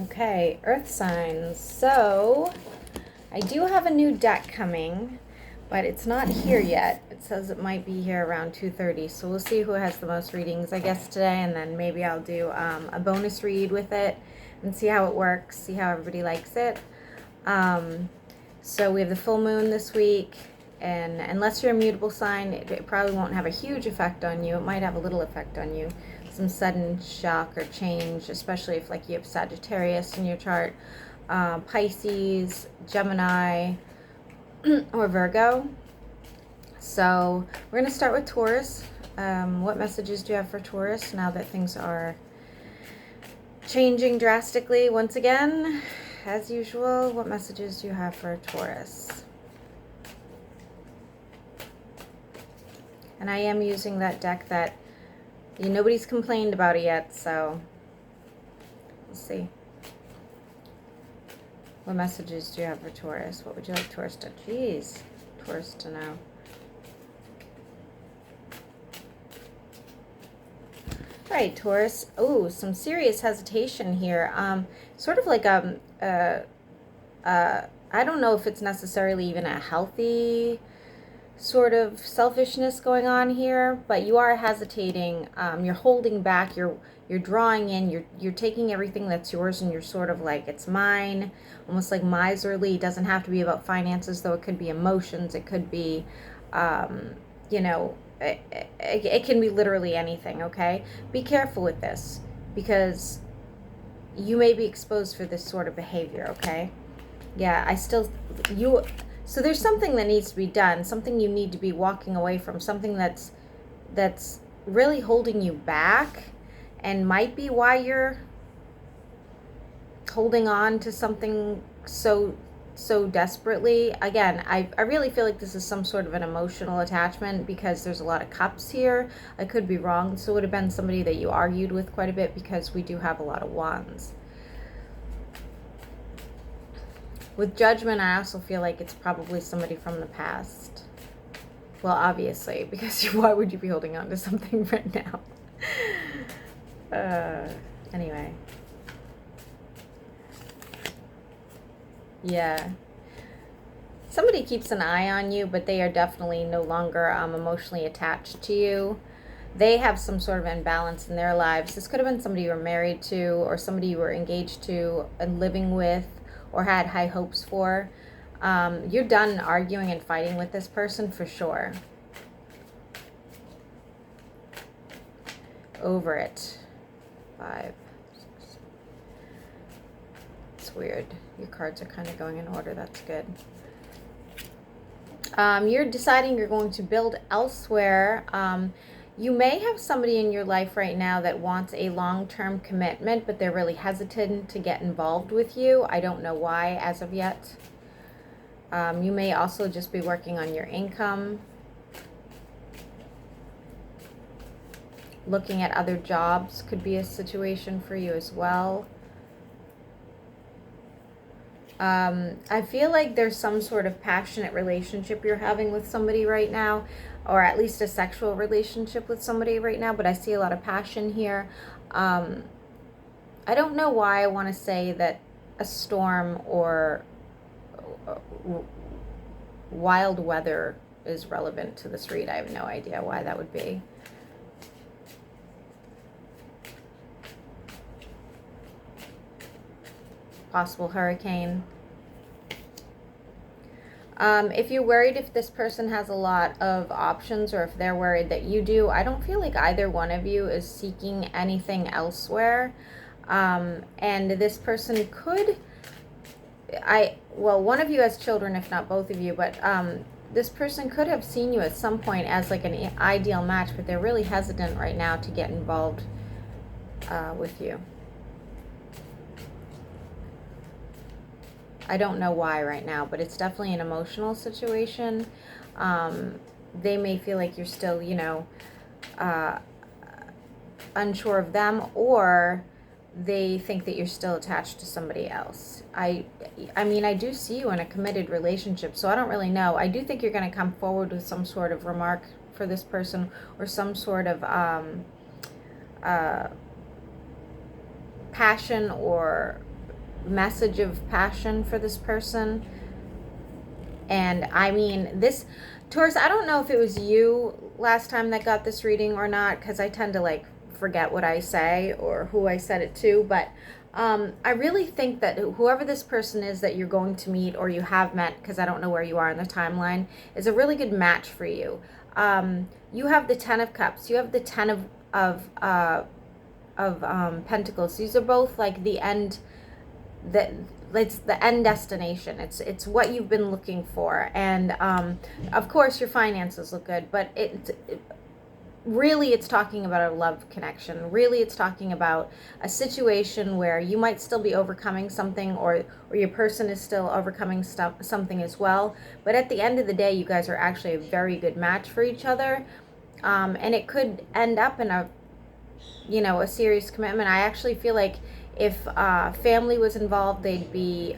Okay, earth signs. So, I do have a new deck coming, but it's not here yet. It says it might be here around 2:30. So we'll see who has the most readings, I guess, today, and then maybe I'll do a bonus read with it and see how it works, see how everybody likes it. So we have the full moon this week, and unless you're a mutable sign, it probably won't have a huge effect on you. It might have a little effect on you, some sudden shock or change, especially if like you have Sagittarius in your chart, Pisces, Gemini, or Virgo. So we're going to start with Taurus. What messages do you have for Taurus now that things are changing drastically once again? As usual, what messages do you have for Taurus? And I am using that deck that nobody's complained about it yet, so we'll see. What messages do you have for Taurus? What would you like Taurus to... Taurus to know. All right, Taurus. Oh, some serious hesitation here. Sort of like I don't know if it's necessarily even a healthy sort of selfishness going on here, but you are hesitating. You're holding back. You're drawing in. You're taking everything that's yours, and you're sort of like, it's mine, almost like miserly. It doesn't have to be about finances, though. It could be emotions. It could be, it can be literally anything. Okay, be careful with this because you may be exposed for this sort of behavior. Okay, yeah, so there's something that needs to be done, something you need to be walking away from, something that's really holding you back, and might be why you're holding on to something so desperately. Again, I really feel like this is some sort of an emotional attachment because there's a lot of cups here. I could be wrong. So it would have been somebody that you argued with quite a bit because we do have a lot of wands. With Judgment, I also feel like it's probably somebody from the past. Well, obviously, because why would you be holding on to something right now? Anyway. Yeah. Somebody keeps an eye on you, but they are definitely no longer emotionally attached to you. They have some sort of imbalance in their lives. This could have been somebody you were married to, or somebody you were engaged to and living with, or had high hopes for. You're done arguing and fighting with this person for sure. Over it. 5, 6. It's weird. Your cards are kind of going in order. That's good. You're deciding you're going to build elsewhere. You may have somebody in your life right now that wants a long-term commitment, but they're really hesitant to get involved with you. I don't know why as of yet. You may also just be working on your income. Looking at other jobs could be a situation for you as well. I feel like there's some sort of passionate relationship you're having with somebody right now, or at least a sexual relationship with somebody right now, but I see a lot of passion here. I don't know why I want to say that a storm or wild weather is relevant to this read. I have no idea why that would be. Possible hurricane. If you're worried if this person has a lot of options, or if they're worried that you do, I don't feel like either one of you is seeking anything elsewhere. And this person could, one of you has children, if not both of you, but this person could have seen you at some point as like an ideal match, but they're really hesitant right now to get involved with you. I don't know why right now, but it's definitely an emotional situation. They may feel like you're still, unsure of them, or they think that you're still attached to somebody else. I mean, I do see you in a committed relationship, so I don't really know. I do think you're going to come forward with some sort of remark for this person, or some sort of passion or message of passion for this person. And I mean, this, Taurus, I don't know if it was you last time that got this reading or not, because I tend to like forget what I say or who I said it to, but I really think that whoever this person is that you're going to meet or you have met, because I don't know where you are in the timeline, is a really good match for you. You have the Ten of Cups. You have the Ten of Pentacles. These are both like the end. That it's the end destination. It's what you've been looking for, and of course your finances look good, but really it's talking about a love connection. Really it's talking about a situation where you might still be overcoming something, or your person is still overcoming something as well, but at the end of the day you guys are actually a very good match for each other, and it could end up in a serious commitment. I actually feel like if family was involved, they'd be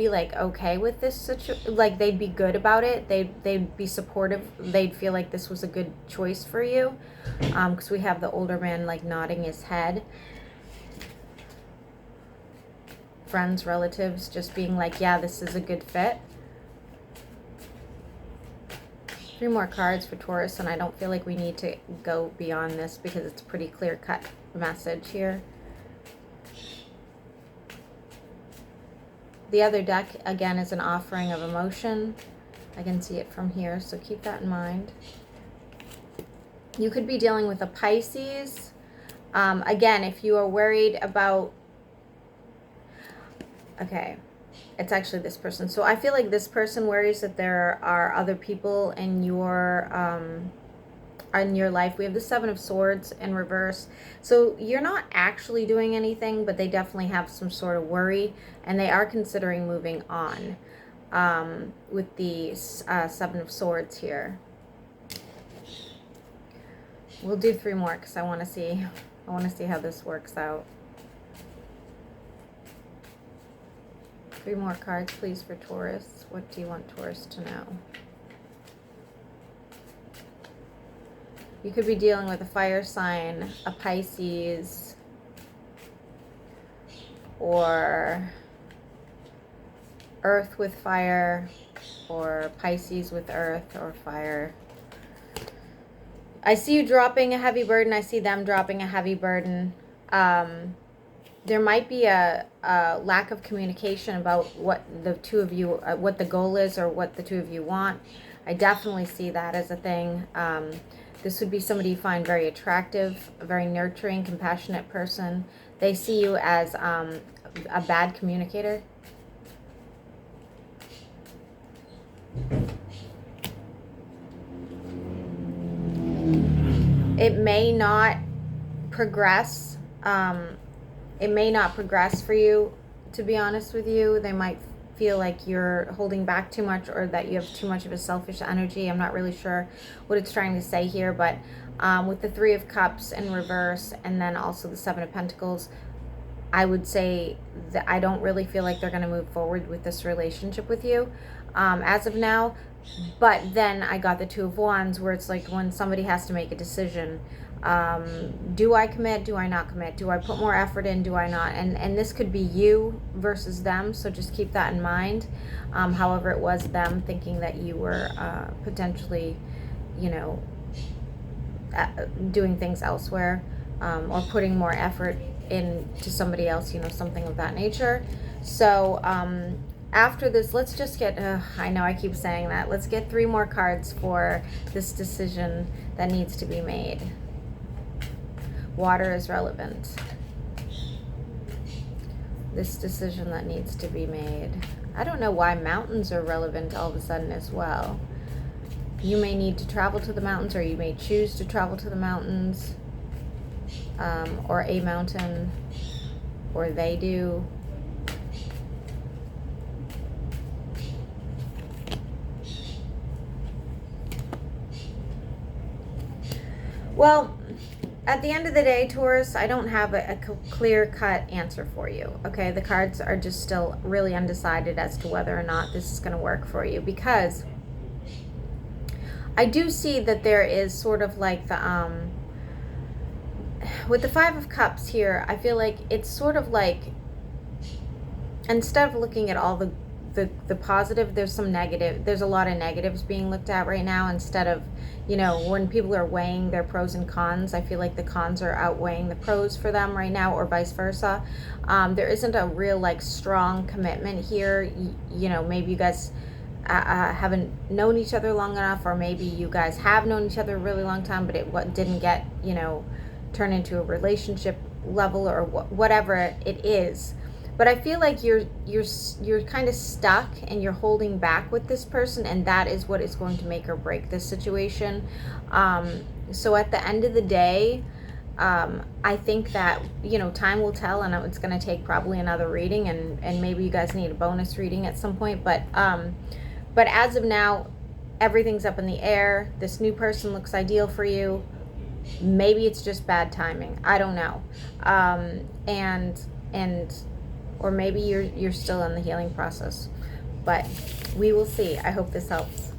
like okay with this situation. Like they'd be good about it. They'd be supportive. They'd feel like this was a good choice for you, because we have the older man like nodding his head. Friends, relatives just being like, yeah, this is a good fit. 3 more cards for Taurus, and I don't feel like we need to go beyond this because it's a pretty clear-cut message here. The other deck, again, is an offering of emotion. I can see it from here, so keep that in mind. You could be dealing with a Pisces. Again, if you are worried about... Okay. It's actually this person. So I feel like this person worries that there are other people in your life. We have the Seven of Swords in reverse. So you're not actually doing anything, but they definitely have some sort of worry, and they are considering moving on with the Seven of Swords here. We'll do 3 more because I want to see how this works out. 3 more cards, please, for Taurus. What do you want Taurus to know? You could be dealing with a fire sign, a Pisces, or Earth with fire, or Pisces with earth or fire. I see you dropping a heavy burden. I see them dropping a heavy burden. There might be a lack of communication about what the two of you, what the goal is, or what the two of you want. I definitely see that as a thing. This would be somebody you find very attractive, a very nurturing, compassionate person. They see you as a bad communicator. It may not progress. It may not progress for you, to be honest with you. They might feel like you're holding back too much, or that you have too much of a selfish energy. I'm not really sure what it's trying to say here, but with the 3 of Cups in reverse, and then also the 7 of Pentacles, I would say that I don't really feel like they're going to move forward with this relationship with you as of now. But then I got the 2 of Wands, where it's like when somebody has to make a decision. Do I commit? Do I not commit? Do I put more effort in? Do I not? And this could be you versus them, so just keep that in mind. However, it was them thinking that you were potentially, doing things elsewhere, or putting more effort into somebody else, something of that nature. So after this, let's just get, I know I keep saying that, let's get 3 more cards for this decision that needs to be made. Water is relevant. This decision that needs to be made. I don't know why mountains are relevant all of a sudden as well. You may need to travel to the mountains, or you may choose to travel to the mountains, or a mountain, or they do. Well, at the end of the day, Taurus, I don't have a clear-cut answer for you, okay? The cards are just still really undecided as to whether or not this is going to work for you, because I do see that there is sort of like the with the Five of Cups here, I feel like it's sort of like, instead of looking at all the positive, there's some negative, there's a lot of negatives being looked at right now, instead of, you know, when people are weighing their pros and cons, I feel like the cons are outweighing the pros for them right now, or vice versa. There isn't a real like strong commitment here. You know, maybe you guys haven't known each other long enough, or maybe you guys have known each other a really long time, but it didn't get, you know, turn into a relationship level, or whatever it is. But I feel like you're kind of stuck, and you're holding back with this person, and that is what is going to make or break this situation. So at the end of the day, I think that, you know, time will tell, and it's going to take probably another reading, and maybe you guys need a bonus reading at some point. But as of now, everything's up in the air. This new person looks ideal for you. Maybe it's just bad timing. I don't know. And or maybe you're still in the healing process. But we will see. I hope this helps.